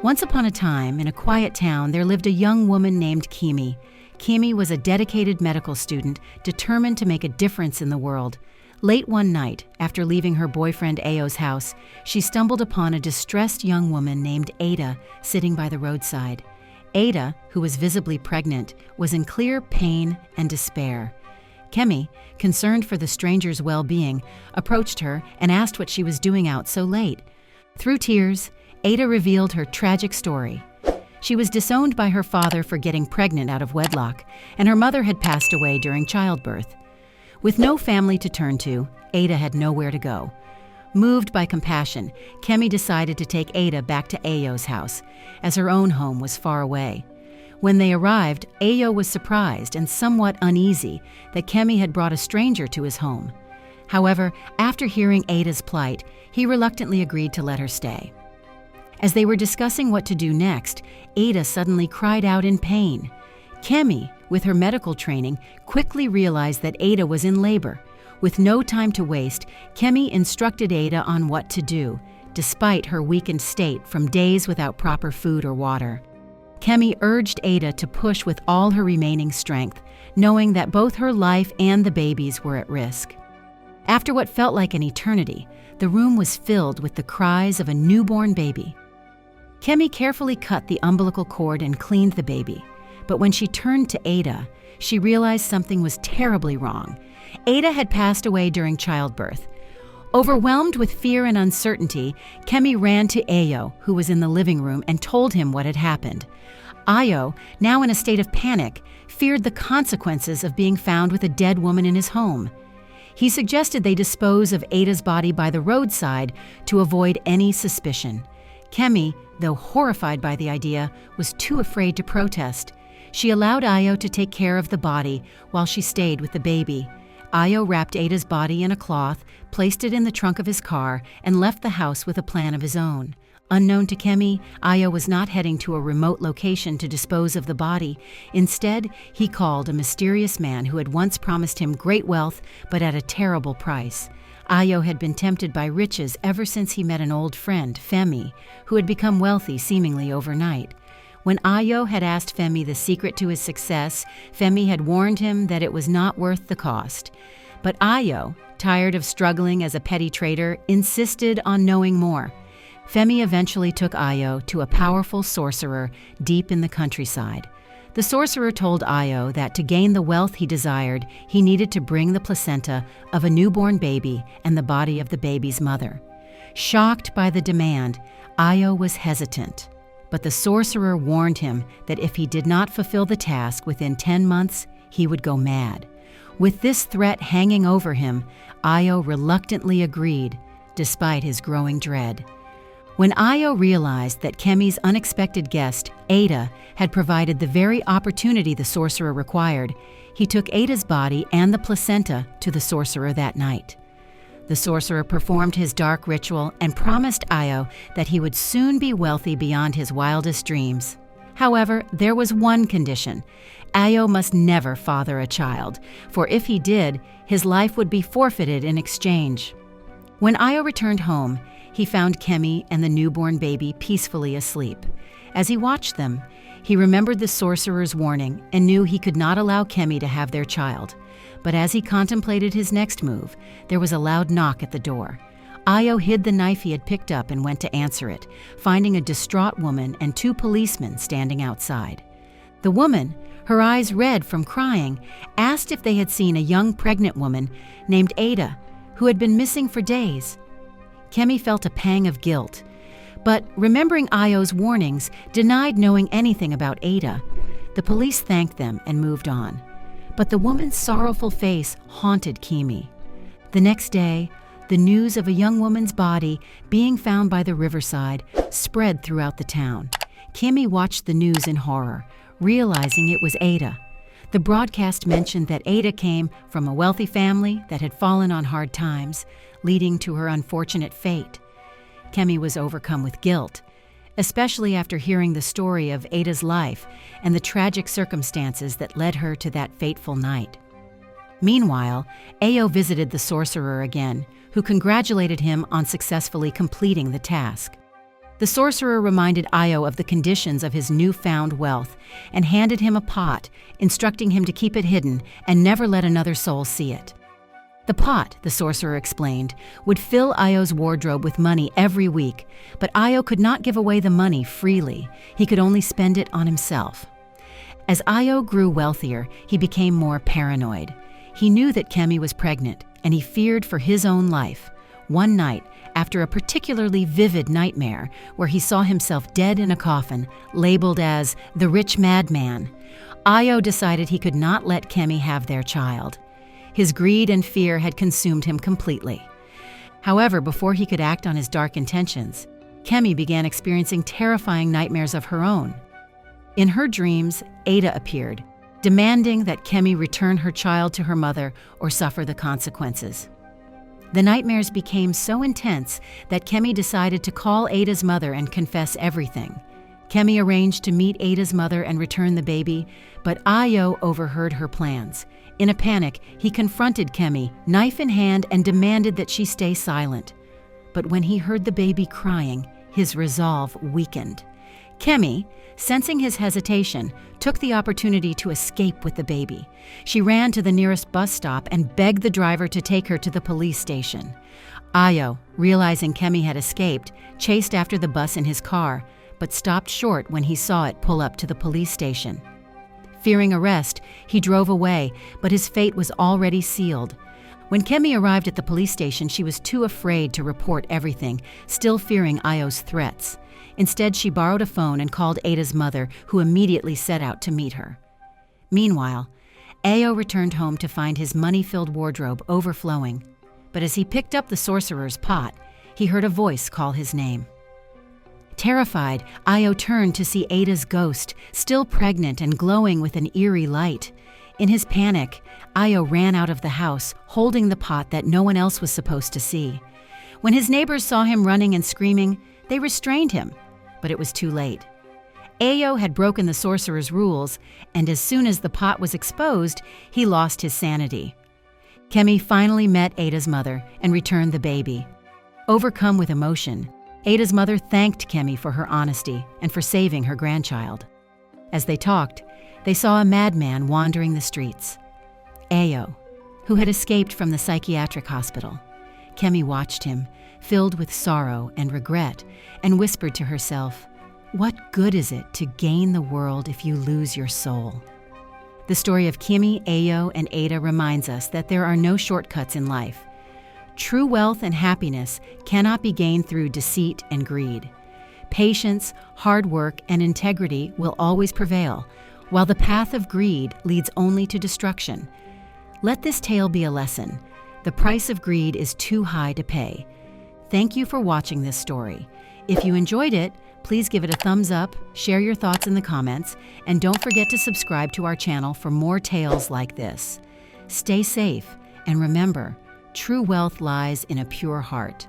Once upon a time, in a quiet town, there lived a young woman named Kemi. Kemi was a dedicated medical student, determined to make a difference in the world. Late one night, after leaving her boyfriend Ayo's house, she stumbled upon a distressed young woman named Ada sitting by the roadside. Ada, who was visibly pregnant, was in clear pain and despair. Kemi, concerned for the stranger's well-being, approached her and asked what she was doing out so late. Through tears, Ada revealed her tragic story. She was disowned by her father for getting pregnant out of wedlock, and her mother had passed away during childbirth. With no family to turn to, Ada had nowhere to go. Moved by compassion, Kemi decided to take Ada back to Ayo's house, as her own home was far away. When they arrived, Ayo was surprised and somewhat uneasy that Kemi had brought a stranger to his home. However, after hearing Ada's plight, he reluctantly agreed to let her stay. As they were discussing what to do next, Ada suddenly cried out in pain. Kemi, with her medical training, quickly realized that Ada was in labor. With no time to waste, Kemi instructed Ada on what to do, despite her weakened state from days without proper food or water. Kemi urged Ada to push with all her remaining strength, knowing that both her life and the baby's were at risk. After what felt like an eternity, the room was filled with the cries of a newborn baby. Kemi carefully cut the umbilical cord and cleaned the baby, but when she turned to Ada, she realized something was terribly wrong. Ada had passed away during childbirth. Overwhelmed with fear and uncertainty, Kemi ran to Ayo, who was in the living room, and told him what had happened. Ayo, now in a state of panic, feared the consequences of being found with a dead woman in his home. He suggested they dispose of Ada's body by the roadside to avoid any suspicion. Kemi, though horrified by the idea, was too afraid to protest. She allowed Ayo to take care of the body while she stayed with the baby. Ayo wrapped Ada's body in a cloth, placed it in the trunk of his car, and left the house with a plan of his own. Unknown to Kemi, Ayo was not heading to a remote location to dispose of the body. Instead, he called a mysterious man who had once promised him great wealth, but at a terrible price. Ayo had been tempted by riches ever since he met an old friend, Femi, who had become wealthy seemingly overnight. When Ayo had asked Femi the secret to his success, Femi had warned him that it was not worth the cost. But Ayo, tired of struggling as a petty trader, insisted on knowing more. Femi eventually took Ayo to a powerful sorcerer deep in the countryside. The sorcerer told Ayo that to gain the wealth he desired, he needed to bring the placenta of a newborn baby and the body of the baby's mother. Shocked by the demand, Ayo was hesitant. But the sorcerer warned him that if he did not fulfill the task within 10 months, he would go mad. With this threat hanging over him, Ayo reluctantly agreed, despite his growing dread. When Ayo realized that Kemi's unexpected guest, Ada, had provided the very opportunity the sorcerer required, he took Ada's body and the placenta to the sorcerer that night. The sorcerer performed his dark ritual and promised Ayo that he would soon be wealthy beyond his wildest dreams. However, there was one condition. Ayo must never father a child, for if he did, his life would be forfeited in exchange. When Ayo returned home, he found Kemi and the newborn baby peacefully asleep. As he watched them, he remembered the sorcerer's warning and knew he could not allow Kemi to have their child. But as he contemplated his next move, there was a loud knock at the door. Ayo hid the knife he had picked up and went to answer it, finding a distraught woman and 2 policemen standing outside. The woman, her eyes red from crying, asked if they had seen a young pregnant woman named Ada, who had been missing for days. Kemi felt a pang of guilt, but remembering Ayo's warnings, denied knowing anything about Ada. The police thanked them and moved on. But the woman's sorrowful face haunted Kemi. The next day, the news of a young woman's body being found by the riverside spread throughout the town. Kemi watched the news in horror, realizing it was Ada. The broadcast mentioned that Ada came from a wealthy family that had fallen on hard times, leading to her unfortunate fate. Kemi was overcome with guilt, especially after hearing the story of Ada's life and the tragic circumstances that led her to that fateful night. Meanwhile, Ayo visited the sorcerer again, who congratulated him on successfully completing the task. The The sorcerer reminded Ayo of the conditions of his newfound wealth and handed him a pot, instructing him to keep it hidden and never let another soul see it. The pot, the sorcerer explained, would fill Ayo's wardrobe with money every week, but Ayo could not give away the money freely. He could only spend it on himself. As Ayo grew wealthier, he became more paranoid. He knew that Kemi was pregnant, and he feared for his own life. One night, after a particularly vivid nightmare where he saw himself dead in a coffin, labeled as the rich madman, Ayo decided he could not let Kemi have their child. His greed and fear had consumed him completely. However, before he could act on his dark intentions, Kemi began experiencing terrifying nightmares of her own. In her dreams, Ada appeared, demanding that Kemi return her child to her mother or suffer the consequences. The nightmares became so intense that Kemi decided to call Ada's mother and confess everything. Kemi arranged to meet Ada's mother and return the baby, but Ayo overheard her plans. In a panic, he confronted Kemi, knife in hand, and demanded that she stay silent. But when he heard the baby crying, his resolve weakened. Kemi, sensing his hesitation, took the opportunity to escape with the baby. She ran to the nearest bus stop and begged the driver to take her to the police station. Ayo, realizing Kemi had escaped, chased after the bus in his car, but stopped short when he saw it pull up to the police station. Fearing arrest, he drove away, but his fate was already sealed. When Kemi arrived at the police station, she was too afraid to report everything, still fearing Ayo's threats. Instead, she borrowed a phone and called Ada's mother, who immediately set out to meet her. Meanwhile, Ayo returned home to find his money-filled wardrobe overflowing. But as he picked up the sorcerer's pot, he heard a voice call his name. Terrified, Ayo turned to see Ada's ghost, still pregnant and glowing with an eerie light. In his panic, Ayo ran out of the house, holding the pot that no one else was supposed to see. When his neighbors saw him running and screaming, they restrained him, but it was too late. Ayo had broken the sorcerer's rules, and as soon as the pot was exposed, he lost his sanity. Kemi finally met Ada's mother and returned the baby. Overcome with emotion, Ada's mother thanked Kemi for her honesty and for saving her grandchild. As they talked, they saw a madman wandering the streets. Ayo, who had escaped from the psychiatric hospital. Kemi watched him, filled with sorrow and regret, and whispered to herself, "What good is it to gain the world if you lose your soul?" The story of Kemi, Ayo, and Ada reminds us that there are no shortcuts in life. True wealth and happiness cannot be gained through deceit and greed. Patience, hard work, and integrity will always prevail, while the path of greed leads only to destruction. Let this tale be a lesson. The price of greed is too high to pay. Thank you for watching this story. If you enjoyed it, please give it a thumbs up, share your thoughts in the comments, and don't forget to subscribe to our channel for more tales like this. Stay safe, and remember, true wealth lies in a pure heart.